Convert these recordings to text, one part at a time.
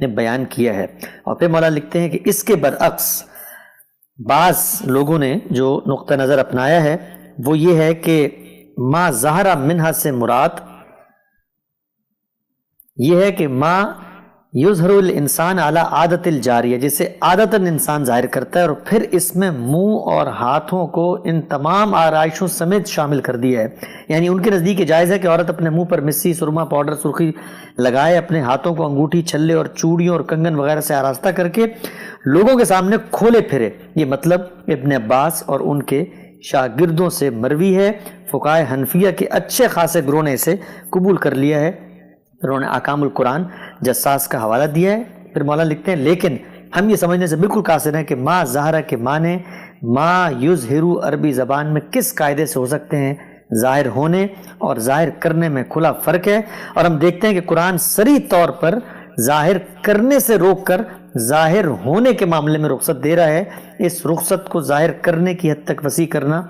نے بیان کیا ہے. اور پھر مولا لکھتے ہیں کہ اس کے برعکس بعض لوگوں نے جو نقطہ نظر اپنایا ہے وہ یہ ہے کہ ما ظاہرہ منہا سے مراد یہ ہے کہ ما یظہر الانسان اعلی عادت الجاریہ، جسے عادتاً انسان ظاہر کرتا ہے، اور پھر اس میں منہ اور ہاتھوں کو ان تمام آرائشوں سمیت شامل کر دیا ہے. یعنی ان کے نزدیک جائز ہے کہ عورت اپنے منہ پر مسی، سرما، پاؤڈر، سرخی لگائے، اپنے ہاتھوں کو انگوٹھی، چھلے اور چوڑیوں اور کنگن وغیرہ سے آراستہ کر کے لوگوں کے سامنے کھولے پھرے. یہ مطلب ابن عباس اور ان کے شاگردوں سے مروی ہے. فقہائے حنفیہ کے اچھے خاصے گروہ نے اسے قبول کر لیا ہے. انہوں نے احکام القرآن جساس کا حوالہ دیا ہے. پھر مولانا لکھتے ہیں لیکن ہم یہ سمجھنے سے بالکل قاصر ہیں کہ ما ظاہرہ کے معنی ما یظہرو عربی زبان میں کس قاعدے سے ہو سکتے ہیں. ظاہر ہونے اور ظاہر کرنے میں کھلا فرق ہے، اور ہم دیکھتے ہیں کہ قرآن صریح طور پر ظاہر کرنے سے روک کر ظاہر ہونے کے معاملے میں رخصت دے رہا ہے. اس رخصت کو ظاہر کرنے کی حد تک وسیع کرنا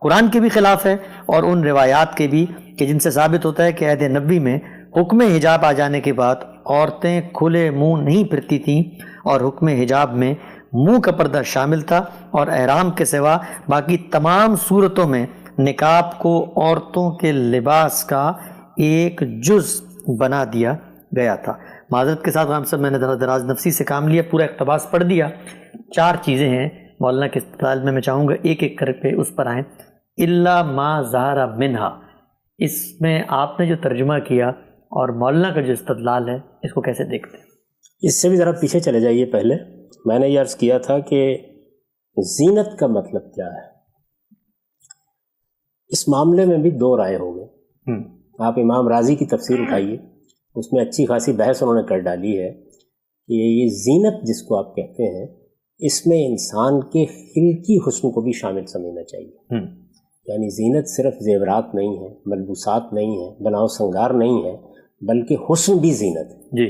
قرآن کے بھی خلاف ہے اور ان روایات کے بھی کہ جن سے ثابت ہوتا ہے کہ عہد نبوی میں حکم حجاب آ جانے کے بعد عورتیں کھلے منہ نہیں پھرتی تھیں، اور حکم حجاب میں منہ کا پردہ شامل تھا، اور احرام کے سوا باقی تمام صورتوں میں نقاب کو عورتوں کے لباس کا ایک جز بنا دیا گیا تھا. معذرت کے ساتھ صاحب میں نے دراز نفسی سے کام لیا، پورا اقتباس پڑھ دیا. 4 چیزیں ہیں مولانا کے استدلال میں چاہوں گا ایک ایک کر کے اس پر آئیں. الا ما ظاہر منہا، اس میں آپ نے جو ترجمہ کیا اور مولانا کا جو استدلال ہے اس کو کیسے دیکھتے ہیں؟ اس سے بھی ذرا پیچھے چلے جائیے. پہلے میں نے یہ عرض کیا تھا کہ زینت کا مطلب کیا ہے. اس معاملے میں بھی 2 رائے ہو گئے. آپ امام راضی کی تفسیر اٹھائیے، اس میں اچھی خاصی بحث انہوں نے کر ڈالی ہے کہ یہ زینت جس کو آپ کہتے ہیں اس میں انسان کے خلقی حسن کو بھی شامل سمجھنا چاہیے. یعنی زینت صرف زیورات نہیں ہے، ملبوسات نہیں ہے، بناؤ سنگار نہیں ہے، بلکہ حسن بھی زینت ہے. جی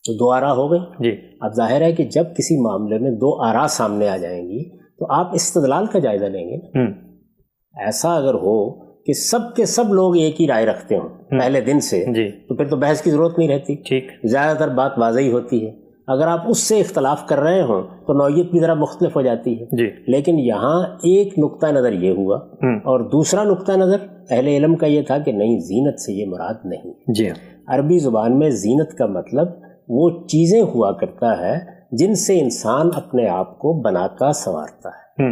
تو 2 آراء ہو گئے. جی اب ظاہر ہے کہ جب کسی معاملے میں 2 آراء سامنے آ جائیں گی تو آپ استدلال کا جائزہ لیں گے. ایسا اگر ہو کہ سب کے سب لوگ ایک ہی رائے رکھتے ہوں پہلے دن سے جی تو پھر تو بحث کی ضرورت نہیں رہتی. ٹھیک، زیادہ تر بات واضح ہوتی ہے. اگر آپ اس سے اختلاف کر رہے ہوں تو نوعیت بھی ذرا مختلف ہو جاتی ہے. جی لیکن یہاں ایک نقطہ نظر یہ ہوا اور دوسرا نقطہ نظر اہل علم کا یہ تھا کہ نہیں، زینت سے یہ مراد نہیں. جی عربی زبان میں زینت کا مطلب وہ چیزیں ہوا کرتا ہے جن سے انسان اپنے آپ کو بناتا سنوارتا ہے.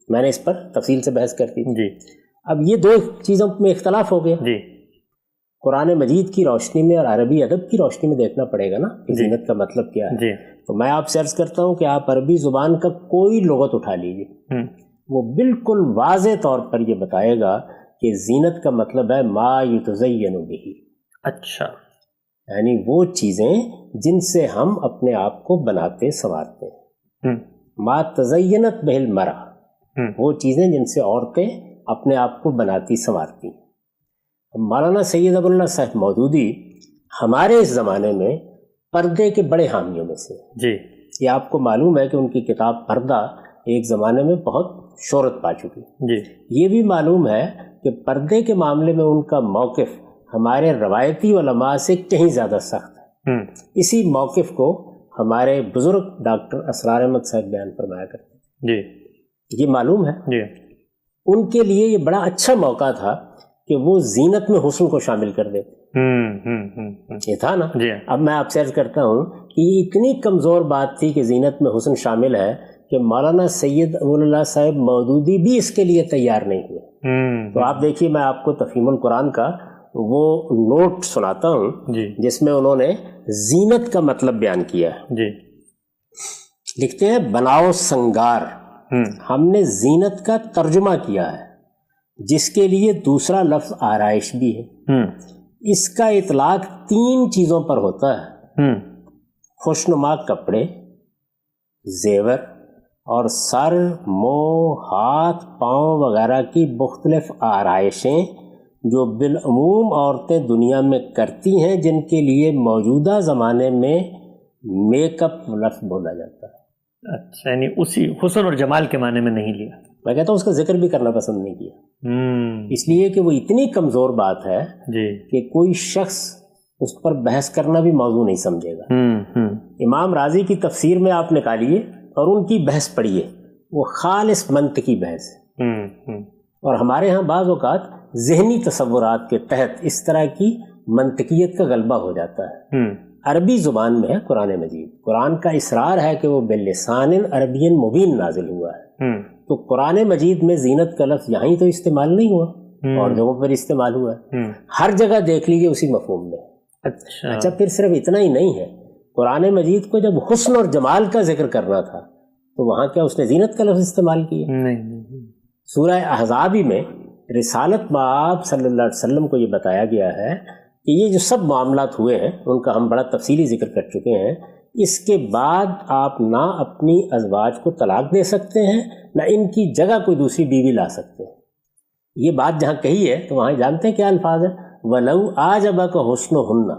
میں نے اس پر تفصیل سے بحث کرتی تھی. جی اب یہ 2 چیزوں میں اختلاف ہو گیا. جی قرآن مجید کی روشنی میں اور عربی ادب کی روشنی میں دیکھنا پڑے گا نا کہ زینت کا مطلب کیا ہے. جی تو میں آپ سے عرض کرتا ہوں کہ آپ عربی زبان کا کوئی لغت اٹھا لیجیے، وہ بالکل واضح طور پر یہ بتائے گا کہ زینت کا مطلب ہے ما یتزین بہ. اچھا، یعنی وہ چیزیں جن سے ہم اپنے آپ کو بناتے سنوارتے ہیں. ما تزینت بہ المرأة، وہ چیزیں جن سے عورتیں اپنے آپ کو بناتی سنوارتی ہیں. مولانا سید ابو اللہ صاحب مودودی ہمارے اس زمانے میں پردے کے بڑے حامیوں میں سے. جی یہ آپ کو معلوم ہے کہ ان کی کتاب پردہ ایک زمانے میں بہت شہرت پا چکی. جی یہ بھی معلوم ہے کہ پردے کے معاملے میں ان کا موقف ہمارے روایتی علماء سے کہیں زیادہ سخت ہے. اسی موقف کو ہمارے بزرگ ڈاکٹر اسرار احمد صاحب بیان فرمایا کرتے ہیں. جی یہ معلوم ہے جی ان کے لیے یہ بڑا اچھا موقع تھا کہ وہ زینت میں حسن کو شامل کر دیتے. یہ تھا نا. جی اب میں آپ سے عرض کرتا ہوں کہ یہ اتنی کمزور بات تھی کہ زینت میں حسن شامل ہے کہ مولانا سید ابو اللہ صاحب مودودی بھی اس کے لیے تیار نہیں ہوئے. تو آپ دیکھیے، میں آپ کو تفہیم القرآن کا وہ نوٹ سناتا ہوں جی جس میں انہوں نے زینت کا مطلب بیان کیا ہے. جی لکھتے ہیں بناؤ سنگار ہم نے زینت کا ترجمہ کیا ہے جس کے لیے دوسرا لفظ آرائش بھی ہے. اس کا اطلاق 3 چیزوں پر ہوتا ہے: خوشنما کپڑے، زیور اور سر، منہ، ہاتھ، پاؤں وغیرہ کی مختلف آرائشیں جو بالعموم عورتیں دنیا میں کرتی ہیں، جن کے لیے موجودہ زمانے میں میک اپ لفظ بولا جاتا ہے. اچھا، یعنی اسی حسن اور جمال کے معنی میں نہیں لیا. میں کہتا ہوں اس کا ذکر بھی کرنا پسند نہیں کیا، اس لیے کہ وہ اتنی کمزور بات ہے جی کہ کوئی شخص اس پر بحث کرنا بھی موضوع نہیں سمجھے گا. امام راضی کی تفسیر میں آپ نکالیے اور ان کی بحث پڑھیے، وہ خالص منطقی بحث ہے. اور ہمارے ہاں بعض اوقات ذہنی تصورات کے تحت اس طرح کی منطقیت کا غلبہ ہو جاتا ہے. عربی زبان میں ہے قرآن مجید، قرآن کا اصرار ہے کہ وہ باللسان عربی مبین نازل ہوا ہے. تو قرآن مجید میں زینت کا لفظ یہیں تو استعمال نہیں ہوا، اور جگہوں پر استعمال ہوا ہے. ہر جگہ دیکھ لیجیے اسی مفہوم میں. اچھا پھر صرف اتنا ہی نہیں ہے، قرآن مجید کو جب حسن اور جمال کا ذکر کرنا تھا تو وہاں کیا اس نے زینت کا لفظ استعمال کیا؟ نہیں. سورہ احزاب میں رسالت مآب صلی اللہ علیہ وسلم کو یہ بتایا گیا ہے کہ یہ جو سب معاملات ہوئے ہیں ان کا ہم بڑا تفصیلی ذکر کر چکے ہیں. اس کے بعد آپ نہ اپنی ازواج کو طلاق دے سکتے ہیں، نہ ان کی جگہ کوئی دوسری بیوی لا سکتے ہیں. یہ بات جہاں کہی ہے تو وہاں جانتے ہیں کیا الفاظ ہے؟ وَلَوْ أَعْجَبَكَ حُسْنُهُنَّ.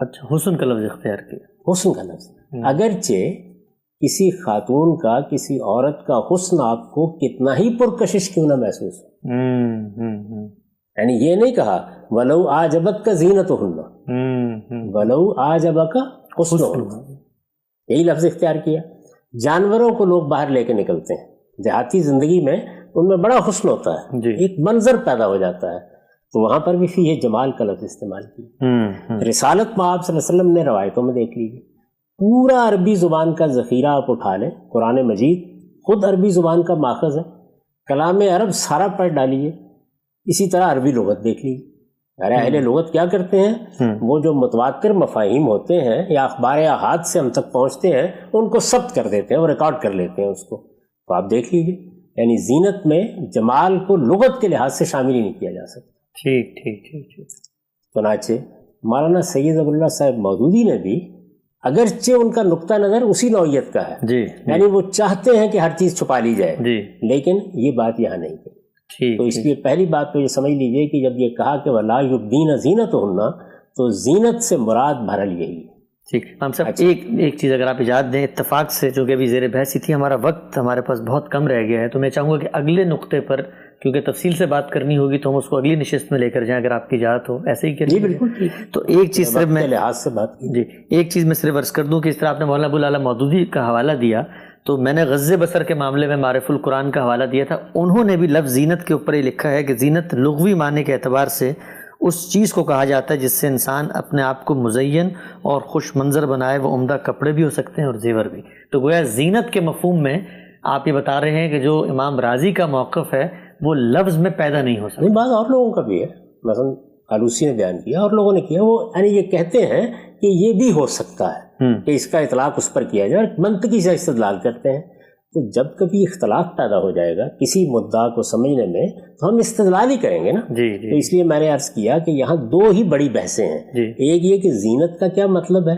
اچھا، حسن کا لفظ اختیار کیا. حسن کا لفظ. اگرچہ کسی خاتون کا، کسی عورت کا حسن آپ کو کتنا ہی پرکشش کیوں نہ محسوس ہو، یعنی یہ نہیں کہا وَلَوْ أَعْجَبَكَ زِينَتُهُنَّ، وَلَوْ أَعْجَبَكَ حُسْنُهُنَّ، یہی لفظ اختیار کیا. جانوروں کو لوگ باہر لے کے نکلتے ہیں، دیہاتی زندگی میں ان میں بڑا حسن ہوتا ہے، ایک منظر پیدا ہو جاتا ہے، تو وہاں پر بھی یہ جمال کا لفظ استعمال کیا. رسالت میں آپ صلی اللہ علیہ وسلم نے روایتوں میں دیکھ لیجیے، پورا عربی زبان کا ذخیرہ آپ اٹھا لیں. قرآن مجید خود عربی زبان کا ماخذ ہے، کلام عرب سارا پڑھ ڈالیے. اسی طرح عربی لغت دیکھ لیجیے. ارے اہل لغت کیا کرتے ہیں، وہ جو متواتر مفاہیم ہوتے ہیں یا اخبار احاد سے ہم تک پہنچتے ہیں ان کو ثبت کر دیتے ہیں اور ریکارڈ کر لیتے ہیں اس کو. تو آپ دیکھ لیجیے، یعنی زینت میں جمال کو لغت کے لحاظ سے شامل ہی نہیں کیا جا سکتا. ٹھیک ٹھیک ٹھیک ٹھیک. چنانچہ مولانا سید ابو اللہ صاحب مودودی نے بھی، اگرچہ ان کا نقطہ نظر اسی نوعیت کا ہے، یعنی وہ چاہتے ہیں کہ ہر چیز چھپا لی جائے، لیکن یہ بات یہاں نہیں کہی. تو اس لیے پہلی بات تو یہ سمجھ لیجئے کہ جب یہ کہا کہ وَلَا يُبْدِينَ زِينَتُهُنَّ، تو زینت سے مراد بہرحال یہی ہے. ٹھیک. ہم سب ایک چیز اگر آپ اجازت دیں اتفاق سے، چونکہ ابھی زیر بحث ہی تھی، ہمارا وقت ہمارے پاس بہت کم رہ گیا ہے، تو میں چاہوں گا کہ اگلے نقطے پر، کیونکہ تفصیل سے بات کرنی ہوگی تو ہم اس کو اگلی نشست میں لے کر جائیں اگر آپ کی اجازت ہو. ایسے ہی کریں. بالکل. تو ایک چیز صرف میں لحاظ سے بات کی، ایک چیز میں صرف عرض کر دوں کہ اس طرح آپ نے مولانا ابو الاعلیٰ مودودی کا حوالہ دیا، تو میں نے غزِ بصر کے معاملے میں معرف القرآن کا حوالہ دیا تھا. انہوں نے بھی لفظ زینت کے اوپر یہ لکھا ہے کہ زینت لغوی معنی کے اعتبار سے اس چیز کو کہا جاتا ہے جس سے انسان اپنے آپ کو مزین اور خوش منظر بنائے. وہ عمدہ کپڑے بھی ہو سکتے ہیں اور زیور بھی. تو گویا زینت کے مفہوم میں آپ یہ بتا رہے ہیں کہ جو امام راضی کا موقف ہے وہ لفظ میں پیدا نہیں ہو سکتا. بعض اور لوگوں کا بھی ہے، مثلا آلوسی نے بیان کیا اور لوگوں نے کیا، وہ یعنی یہ کہتے ہیں کہ یہ بھی ہو سکتا ہے کہ اس کا اطلاق اس پر کیا جائے، اور منطقی سے استدلال کرتے ہیں. تو جب کبھی اختلاف پیدا ہو جائے گا کسی مدعا کو سمجھنے میں تو ہم استدلال ہی کریں گے نا. تو اس لیے میں نے عرض کیا کہ یہاں دو ہی بڑی بحثیں ہیں. ایک یہ کہ زینت کا کیا مطلب ہے،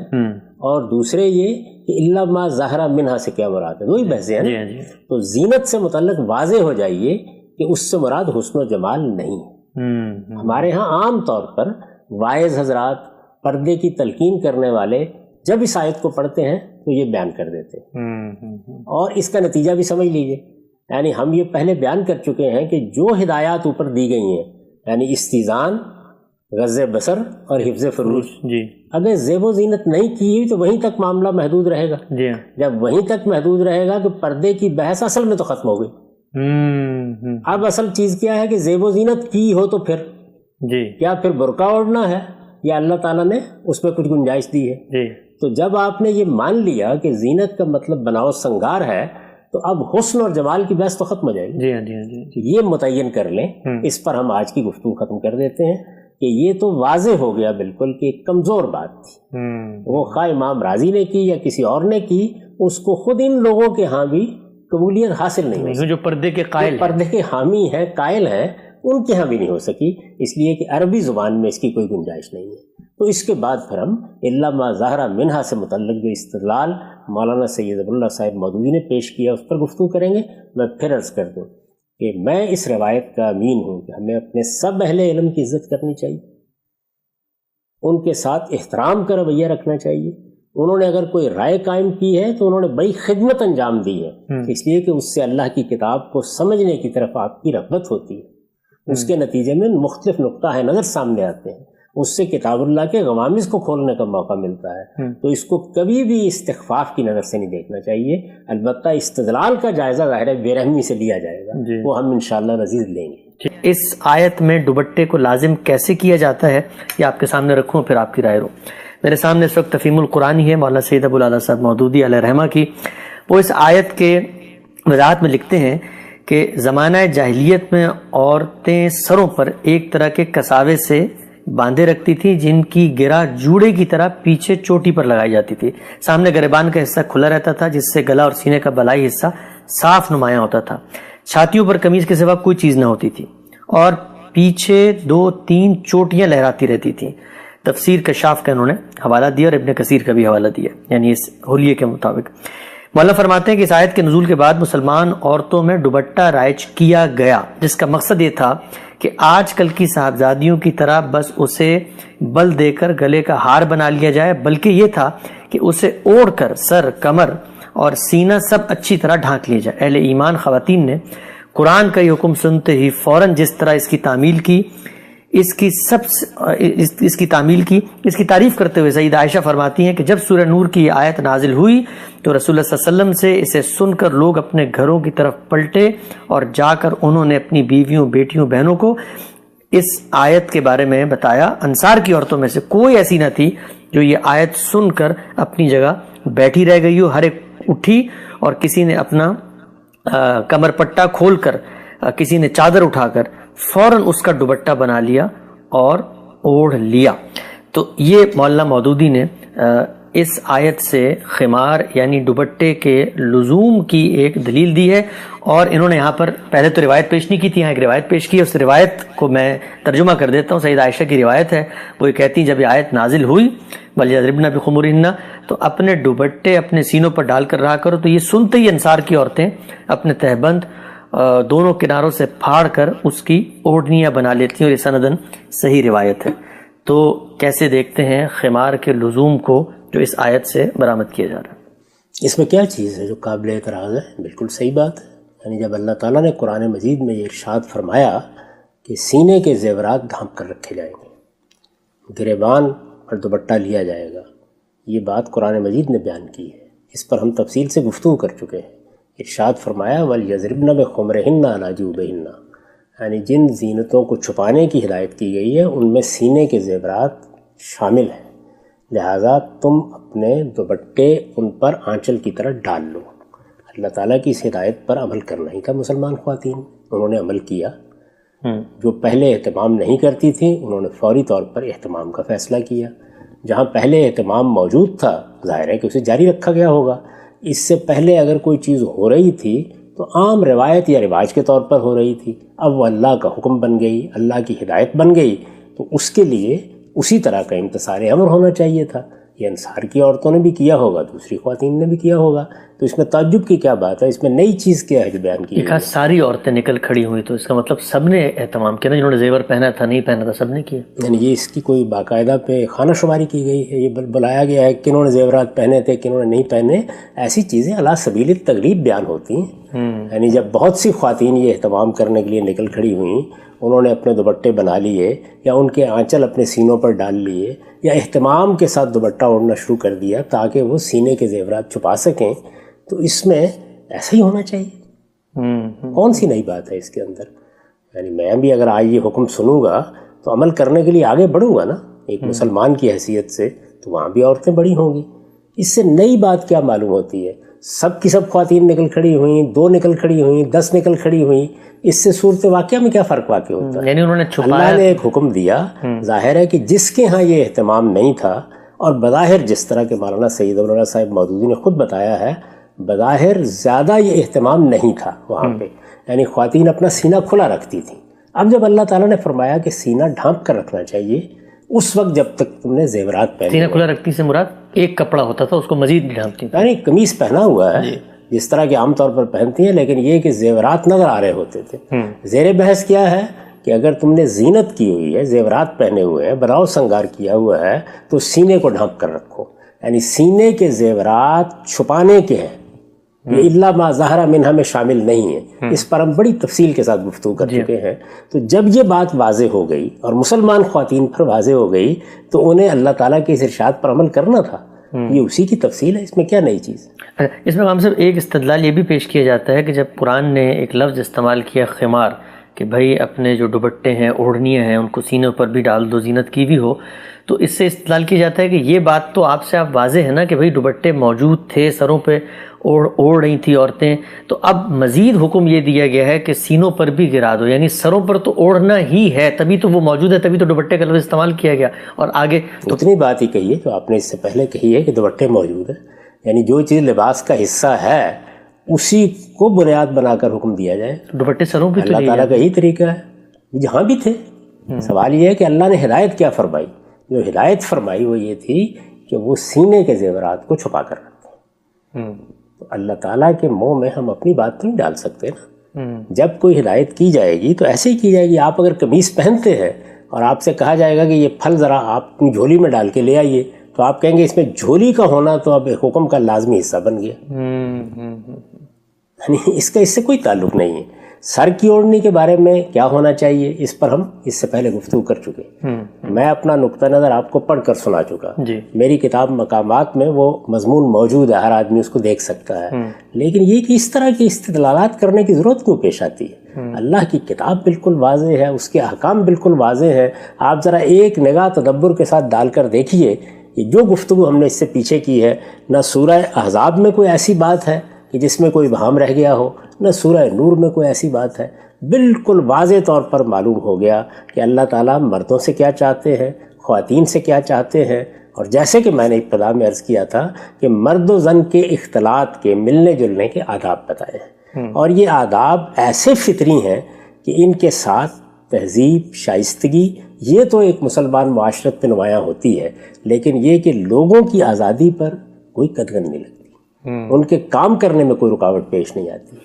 اور دوسرے یہ کہ الا ما ظاہر منہا سے کیا مراد ہے. دو ہی بحثیں ہیں. تو زینت سے متعلق واضح ہو جائیے کہ اس سے مراد حسن و جمال نہیں ہے. ہمارے ہاں عام طور پر واعظ حضرات، پردے کی تلقین کرنے والے جب اس آیت کو پڑھتے ہیں تو یہ بیان کر دیتے ہیں، اور اس کا نتیجہ بھی سمجھ لیجئے. یعنی ہم یہ پہلے بیان کر چکے ہیں کہ جو ہدایات اوپر دی گئی ہیں، یعنی استیزان، غض بصر اور حفظ فروج، اگر زیب و زینت نہیں کی ہوئی تو وہیں تک معاملہ محدود رہے گا. جب وہیں تک محدود رہے گا کہ پردے کی بحث اصل میں تو ختم ہو گئی. اب اصل چیز کیا ہے کہ زیب و زینت کی ہو تو پھر کیا پھر برقع اوڑھنا ہے یا اللہ تعالیٰ نے اس میں کچھ گنجائش دی ہے. تو جب آپ نے یہ مان لیا کہ زینت کا مطلب بناؤ سنگار ہے تو اب حسن اور جمال کی بحث تو ختم ہو جائے گی. یہ متعین کر لیں. اس پر ہم آج کی گفتگو ختم کر دیتے ہیں کہ یہ تو واضح ہو گیا بالکل کہ ایک کمزور بات تھی. وہ خواہ امام راضی نے کی یا کسی اور نے کی، اس کو خود ان لوگوں کے ہاں بھی قبولیت حاصل نہیں ہو سکی. جو پردے کے قائل، پردے کے حامی ہیں، قائل ہیں، ان کے ہاں بھی نہیں ہو سکی، اس لیے کہ عربی زبان میں اس کی کوئی گنجائش نہیں ہے. تو اس کے بعد پھر ہم الا ما ظاہر منہا سے متعلق جو استدلال مولانا سید ابو اللہ صاحب مودودی نے پیش کیا اس پر گفتگو کریں گے. میں پھر عرض کر دوں کہ میں اس روایت کا امین ہوں کہ ہمیں اپنے سب اہل علم کی عزت کرنی چاہیے، ان کے ساتھ احترام کا رویہ رکھنا چاہیے. انہوں نے اگر کوئی رائے قائم کی ہے تو انہوں نے بڑی خدمت انجام دی ہے، اس لیے کہ اس سے اللہ کی کتاب کو سمجھنے کی طرف آپ کی رغبت ہوتی ہے. اس کے نتیجے میں مختلف نقطہ نظر سامنے آتے ہیں. اس سے کتاب اللہ کے غوامض کو کھولنے کا موقع ملتا ہے. تو اس کو کبھی بھی استخفاف کی نظر سے نہیں دیکھنا چاہیے. البتہ استدلال کا جائزہ ظاہر ہے بے رحمی سے لیا جائے گا, وہ ہم انشاءاللہ مزید لیں گے. اس آیت میں دوپٹے کو لازم کیسے کیا جاتا ہے یہ آپ کے سامنے رکھوں, پھر آپ کی رائے رو. میرے سامنے اس وقت تفہیم القرآن ہی ہے مولانا سید ابو الاعلیٰ صاحب مودودی علیہ رحمہ کی. وہ اس آیت کے وضاحت میں لکھتے ہیں کہ زمانہ جاہلیت میں عورتیں سروں پر ایک طرح کے کساوے سے باندھے رکھتی تھی جن کی گرہ جوڑے کی طرح پیچھے چوٹی پر لگائی جاتی تھی. سامنے گریبان کا حصہ کھلا رہتا تھا جس سے گلا اور سینے کا بلائی حصہ صاف نمایاں ہوتا تھا. چھاتیوں پر قمیض کے سوا کوئی چیز نہ ہوتی تھی اور پیچھے 2-3 چوٹیاں لہراتی رہتی تھیں. تفسیر کشاف کا انہوں نے حوالہ دیا اور ابن کثیر کا بھی حوالہ دیا, یعنی اس حلیے کے مطابق. مولانا فرماتے ہیں کہ اس آیت کے نزول کے بعد مسلمان عورتوں میں دوپٹہ رائج کیا گیا, جس کا مقصد یہ تھا کہ آج کل کی صاحبزادیوں کی طرح بس اسے بل دے کر گلے کا ہار بنا لیا جائے, بلکہ یہ تھا کہ اسے اوڑھ کر سر, کمر اور سینہ سب اچھی طرح ڈھانک لیا جائے. اہل ایمان خواتین نے قرآن کا یہ حکم سنتے ہی فوراً جس طرح اس کی تعریف کرتے ہوئے سیدہ عائشہ فرماتی ہیں کہ جب سورہ نور کی آیت نازل ہوئی تو رسول اللہ صلی اللہ علیہ وسلم سے اسے سن کر لوگ اپنے گھروں کی طرف پلٹے اور جا کر انہوں نے اپنی بیویوں, بیٹیوں, بہنوں کو اس آیت کے بارے میں بتایا. انصار کی عورتوں میں سے کوئی ایسی نہ تھی جو یہ آیت سن کر اپنی جگہ بیٹھی رہ گئی ہو. ہر ایک اٹھی اور کسی نے اپنا کمر پٹا کھول کر, کسی نے چادر اٹھا کر فوراً اس کا دوپٹہ بنا لیا اور اوڑھ لیا. تو یہ مولانا مودودی نے اس آیت سے خمار یعنی دوپٹے کے لزوم کی ایک دلیل دی ہے, اور انہوں نے یہاں پر پہلے تو روایت پیش نہیں کی تھی, یہاں ایک روایت پیش کی. اس روایت کو میں ترجمہ کر دیتا ہوں. سیدہ عائشہ کی روایت ہے, وہ یہ کہتی ہیں جب یہ آیت نازل ہوئی وَلْيَضْرِبْنَ بِخُمُرِهِنَّ, تو اپنے دوپٹے اپنے سینوں پر ڈال کر رہا کرو. تو یہ سنتے ہی انصار کی عورتیں اپنے تہبند دونوں کناروں سے پھاڑ کر اس کی اوڑھنیاں بنا لیتی ہیں, اور یہ سندن صحیح روایت ہے. تو کیسے دیکھتے ہیں خمار کے لزوم کو جو اس آیت سے برآمد کیا جا رہا ہے؟ اس میں کیا چیز ہے جو قابل اعتراض ہے؟ بالکل صحیح بات ہے. یعنی جب اللہ تعالیٰ نے قرآن مجید میں یہ ارشاد فرمایا کہ سینے کے زیورات ڈھانپ کر رکھے جائیں گے, گریبان پر دوپٹہ لیا جائے گا, یہ بات قرآن مجید نے بیان کی ہے. اس پر ہم تفصیل سے گفتگو کر چکے ہیں. ارشاد فرمایا وَلْيَضْرِبْنَ بِخُمُرِهِنَّ عَلَىٰ جُوبِهِنَّ, یعنی جن زینتوں کو چھپانے کی ہدایت کی گئی ہے ان میں سینے کے زیورات شامل ہیں, لہٰذا تم اپنے دوپٹے ان پر آنچل کی طرح ڈال لو. اللہ تعالیٰ کی اس ہدایت پر عمل کرنا ہی تھا مسلمان خواتین, انہوں نے عمل کیا. جو پہلے اہتمام نہیں کرتی تھیں انہوں نے فوری طور پر اہتمام کا فیصلہ کیا. جہاں پہلے اہتمام موجود تھا ظاہر ہے کہ اسے جاری رکھا گیا ہوگا. اس سے پہلے اگر کوئی چیز ہو رہی تھی تو عام روایت یا رواج کے طور پر ہو رہی تھی, اب وہ اللہ کا حکم بن گئی, اللہ کی ہدایت بن گئی, تو اس کے لیے اسی طرح کا امتثال امر ہونا چاہیے تھا. یہ انصار کی عورتوں نے بھی کیا ہوگا, دوسری خواتین نے بھی کیا ہوگا, تو اس میں تعجب کی کیا بات ہے؟ اس میں نئی چیز کیا ہے جو بیان کی ہے؟ ساری عورتیں نکل کھڑی ہوئی, تو اس کا مطلب سب نے اہتمام کیا, جنہوں نے زیور پہنا تھا نہیں پہنا تھا سب نے کیا. یعنی یہ اس کی کوئی باقاعدہ پہ خانہ شماری کی گئی ہے, یہ بلایا گیا ہے کنہوں نے زیورات پہنے تھے کنہوں نے نہیں پہنے. ایسی چیزیں علی سبیل التغلیب بیان ہوتی ہیں. یعنی جب بہت سی خواتین یہ اہتمام کرنے کے لیے نکل کھڑی ہوئیں, انہوں نے اپنے دوپٹے بنا لیے یا ان کے آنچل اپنے سینوں پر ڈال لیے یا اہتمام کے ساتھ دوپٹہ اوڑھنا شروع کر دیا تاکہ وہ سینے کے زیورات چھپا سکیں, تو اس میں ایسا ہی ہونا چاہیے. کون سی نئی بات ہے اس کے اندر؟ یعنی میں بھی اگر آج یہ حکم سنوں گا تو عمل کرنے کے لیے آگے بڑھوں گا نا ایک مسلمان کی حیثیت سے, تو وہاں بھی عورتیں بڑی ہوں گی. اس سے نئی بات کیا معلوم ہوتی ہے؟ سب کی سب خواتین نکل کھڑی ہوئیں, 2 نکل کھڑی ہوئیں, 10 نکل کھڑی ہوئیں, اس سے صورت واقعہ میں کیا فرق واقع ہوتا ہے؟ یعنی انہوں نے اللہ نے ایک حکم دیا, ظاہر ہے کہ جس کے ہاں یہ اہتمام نہیں تھا, اور بظاہر جس طرح کہ مولانا سید ابو الاعلیٰ صاحب مودودی نے خود بتایا ہے, بظاہر زیادہ یہ اہتمام نہیں تھا وہاں پہ, یعنی خواتین اپنا سینہ کھلا رکھتی تھیں. اب جب اللہ تعالیٰ نے فرمایا کہ سینہ ڈھانپ کر رکھنا چاہیے, اس وقت جب تک تم نے زیورات پہنے, سینہ کھلا رکھتی سے مراد ایک کپڑا ہوتا تھا اس کو مزید ڈھانپتی, یعنی قمیص پہنا ہوا ہے جس طرح کہ عام طور پر پہنتی ہیں, لیکن یہ کہ زیورات نظر آ رہے ہوتے تھے. زیر بحث کیا ہے کہ اگر تم نے زینت کی ہوئی ہے, زیورات پہنے ہوئے ہیں, براؤ سنگار کیا ہوا ہے, تو سینے کو ڈھانپ کر رکھو. یعنی سینے کے زیورات چھپانے کے ہیں, یہ الا ما ظہر منہا میں شامل نہیں ہے. اس پر ہم بڑی تفصیل کے ساتھ گفتگو کر چکے ہیں. تو جب یہ بات واضح ہو گئی اور مسلمان خواتین پر واضح ہو گئی تو انہیں اللہ تعالیٰ کے اس ارشاد پر عمل کرنا تھا. یہ اسی کی تفصیل ہے، اس میں کیا نئی چیز؟ اس میں ہم صاحب ایک استدلال یہ بھی پیش کیا جاتا ہے کہ جب قرآن نے ایک لفظ استعمال کیا خمار، کہ بھائی اپنے جو دوپٹے ہیں، اوڑھنیاں ہیں، ان کو سینوں پر بھی ڈال دو، زینت کی بھی ہو، تو اس سے استدلال کیا جاتا ہے کہ یہ بات تو آپ سے واضح ہے نا کہ بھائی دوپٹے موجود تھے، سروں پہ اوڑھ رہی تھی عورتیں، تو اب مزید حکم یہ دیا گیا ہے کہ سینوں پر بھی گرا دو، یعنی سروں پر تو اوڑھنا ہی ہے، تبھی تو وہ موجود ہے، تبھی تو دوپٹے کا لفظ استعمال کیا گیا. اور آگے اتنی بات ہی کہی ہے جو آپ نے اس سے پہلے کہی ہے کہ دوپٹے موجود ہیں، یعنی جو چیز لباس کا حصہ ہے اسی کو بنیاد بنا کر حکم دیا جائے. دوپٹے سروں پہ اللہ تعالیٰ کا یہی طریقہ ہے جہاں بھی تھے. سوال یہ ہے کہ اللہ نے ہدایت کیا فرمائی؟ جو ہدایت فرمائی وہ یہ تھی کہ وہ سینے کے زیورات کو چھپا کر رکھتے ہیں. تو اللہ تعالیٰ کے منہ میں ہم اپنی بات تو نہیں ڈال سکتے نا. جب کوئی ہدایت کی جائے گی تو ایسے ہی کی جائے گی. آپ اگر قمیص پہنتے ہیں اور آپ سے کہا جائے گا کہ یہ پھل ذرا آپ اپنی جھولی میں ڈال کے لے آئیے، تو آپ کہیں گے اس میں جھولی کا ہونا تو اب ایک حکم کا لازمی حصہ بن گیا. یعنی اس کا اس سے کوئی تعلق نہیں ہے. سر کی اوڑھنی کے بارے میں کیا ہونا چاہیے اس پر ہم اس سے پہلے گفتگو کر چکے. میں اپنا نقطہ نظر آپ کو پڑھ کر سنا چکا. میری کتاب مقامات میں وہ مضمون موجود ہے، ہر آدمی اس کو دیکھ سکتا ہے. لیکن یہ کہ اس طرح کی استدلالات کرنے کی ضرورت کیوں پیش آتی ہے؟ اللہ کی کتاب بالکل واضح ہے، اس کے احکام بالکل واضح ہیں. آپ ذرا ایک نگاہ تدبر کے ساتھ ڈال کر دیکھیے کہ جو گفتگو ہم نے اس سے پیچھے کی ہے، نہ سورہ احزاب میں کوئی ایسی بات ہے کہ جس میں کوئی ابہام رہ گیا ہو، نہ سورہ نور میں کوئی ایسی بات ہے. بالکل واضح طور پر معلوم ہو گیا کہ اللہ تعالیٰ مردوں سے کیا چاہتے ہیں، خواتین سے کیا چاہتے ہیں. اور جیسے کہ میں نے ابتدا میں عرض کیا تھا کہ مرد و زن کے اختلاط کے ملنے جلنے کے آداب بتائے ہیں، اور یہ آداب ایسے فطری ہیں کہ ان کے ساتھ تہذیب، شائستگی یہ تو ایک مسلمان معاشرت پہ نمایاں ہوتی ہے، لیکن یہ کہ لوگوں کی آزادی پر کوئی قدغن نہیں لگتی، ان کے کام کرنے میں کوئی رکاوٹ پیش نہیں آتی،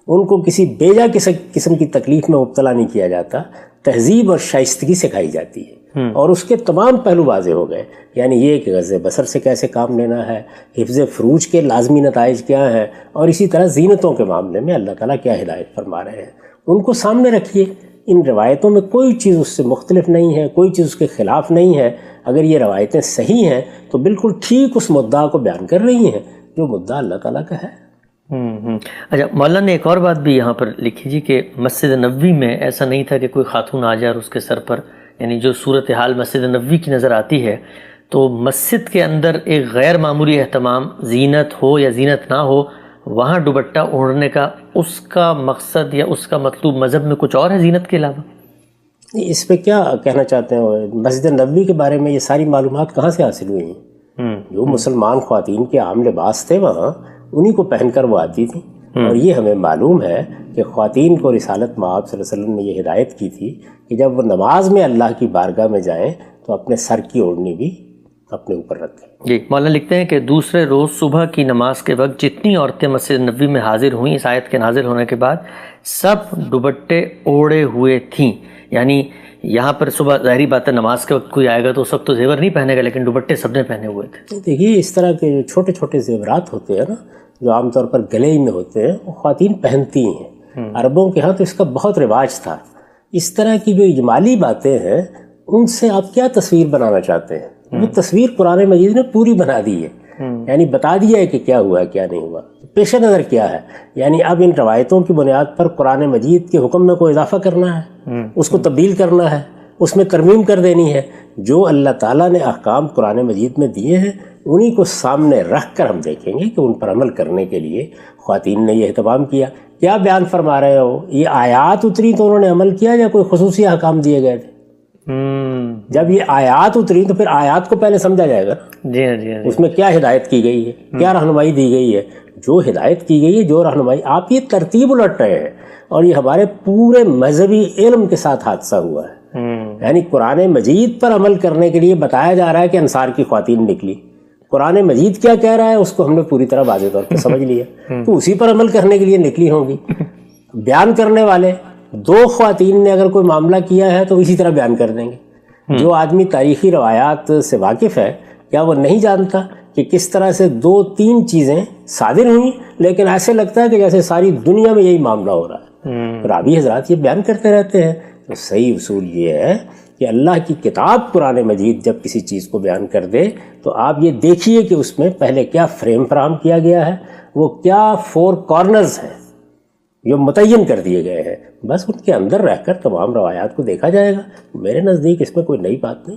ان کو کسی بیجا قسم کی تکلیف میں مبتلا نہیں کیا جاتا. تہذیب اور شائستگی سکھائی جاتی ہے، اور اس کے تمام پہلو واضح ہو گئے. یعنی یہ کہ غض بصر سے کیسے کام لینا ہے، حفظ فروج کے لازمی نتائج کیا ہیں، اور اسی طرح زینتوں کے معاملے میں اللہ تعالیٰ کیا ہدایت فرما رہے ہیں، ان کو سامنے رکھیے. ان روایتوں میں کوئی چیز اس سے مختلف نہیں ہے، کوئی چیز اس کے خلاف نہیں ہے. اگر یہ روایتیں صحیح ہیں تو بالکل ٹھیک اس مدعا کو بیان کر رہی ہیں جو مدعا اللہ تعالیٰ کا ہے. اچھا مولانا نے ایک اور بات بھی یہاں پر لکھی جی کہ مسجد نبوی میں ایسا نہیں تھا کہ کوئی خاتون آ جائے اور اس کے سر پر، یعنی جو صورتحال مسجد نبوی کی نظر آتی ہے تو مسجد کے اندر ایک غیر معمولی اہتمام، زینت ہو یا زینت نہ ہو، وہاں دوپٹہ اوڑھنے کا اس کا مقصد یا اس کا مطلوب مذہب میں کچھ اور ہے زینت کے علاوہ؟ اس پہ کیا کہنا چاہتے ہیں؟ مسجد نبوی کے بارے میں یہ ساری معلومات کہاں سے حاصل ہوئی ہیں؟ جو مسلمان خواتین کے عام لباس تھے وہاں انہی کو پہن کر وہ آتی تھی. اور یہ ہمیں معلوم ہے کہ خواتین کو رسالت مآب صلی اللہ علیہ وسلم نے یہ ہدایت کی تھی کہ جب وہ نماز میں اللہ کی بارگاہ میں جائیں تو اپنے سر کی اوڑھنی بھی اپنے اوپر رکھیں. جی مولانا لکھتے ہیں کہ دوسرے روز صبح کی نماز کے وقت جتنی عورتیں مسجد نبوی میں حاضر ہوئیں اس آیت کے نازل ہونے کے بعد سب دوپٹے اوڑھے ہوئے تھیں. یعنی یہاں پر صبح ظاہری بات ہے نماز کے وقت کوئی آئے گا تو سب تو زیور نہیں پہنے گا، لیکن دوپٹے سب نے پہنے ہوئے تھے. دیکھیے اس طرح کے جو چھوٹے چھوٹے زیورات ہوتے ہیں نا، جو عام طور پر گلے میں ہوتے ہیں، وہ خواتین پہنتی ہیں. عربوں کے ہاں تو اس کا بہت رواج تھا. اس طرح کی جو اجمالی باتیں ہیں ان سے آپ کیا تصویر بنانا چاہتے ہیں؟ وہ تصویر قرآن مجید نے پوری بنا دی ہے. یعنی بتا دیا ہے کہ کیا ہوا ہے کیا نہیں ہوا. پیش نظر کیا ہے؟ یعنی اب ان روایتوں کی بنیاد پر قرآن مجید کے حکم میں کوئی اضافہ کرنا ہے، اس کو تبدیل کرنا ہے، اس میں ترمیم کر دینی ہے. جو اللہ تعالیٰ نے احکام قرآن مجید میں دیے ہیں انہی کو سامنے رکھ کر ہم دیکھیں گے کہ ان پر عمل کرنے کے لیے خواتین نے یہ اہتمام کیا. کیا بیان فرما رہے ہو؟ یہ آیات اتری تو انہوں نے عمل کیا یا کوئی خصوصی احکام دیے گئے تھے؟ جب یہ آیات اتری تو پھر آیات کو پہلے سمجھا جائے گا. جی جی اس میں کیا ہدایت کی گئی ہے، کیا رہنمائی دی گئی ہے. جو ہدایت کی گئی ہے، جو رہنمائی، آپ یہ ترتیب الٹ رہے ہیں، اور یہ ہمارے پورے مذہبی علم کے ساتھ حادثہ ہوا ہے. یعنی قرآن مجید پر عمل کرنے کے لیے بتایا جا رہا ہے کہ انصار کی خواتین نکلی. قرآن مجید کیا کہہ رہا ہے اس کو ہم نے پوری طرح واضح طور پہ سمجھ لیا، تو اسی پر عمل کرنے کے لیے نکلی ہوں گی. بیان کرنے والے دو خواتین نے اگر کوئی معاملہ کیا ہے تو اسی طرح بیان کر دیں گے. جو آدمی تاریخی روایات سے واقف ہے کیا وہ نہیں جانتا کہ کس طرح سے 2-3 چیزیں صادر ہوئیں، لیکن ایسے لگتا ہے کہ جیسے ساری دنیا میں یہی معاملہ ہو رہا ہے۔ راوی حضرات یہ بیان کرتے رہتے ہیں۔ تو صحیح اصول یہ ہے کہ اللہ کی کتاب قرآن مجید جب کسی چیز کو بیان کر دے تو آپ یہ دیکھیے کہ اس میں پہلے کیا فریم فراہم کیا گیا ہے، وہ کیا 4 کارنرز ہیں جو متعین کر دیے گئے ہیں، بس ان کے اندر رہ کر تمام روایات کو دیکھا جائے گا۔ میرے نزدیک اس میں کوئی نئی بات نہیں۔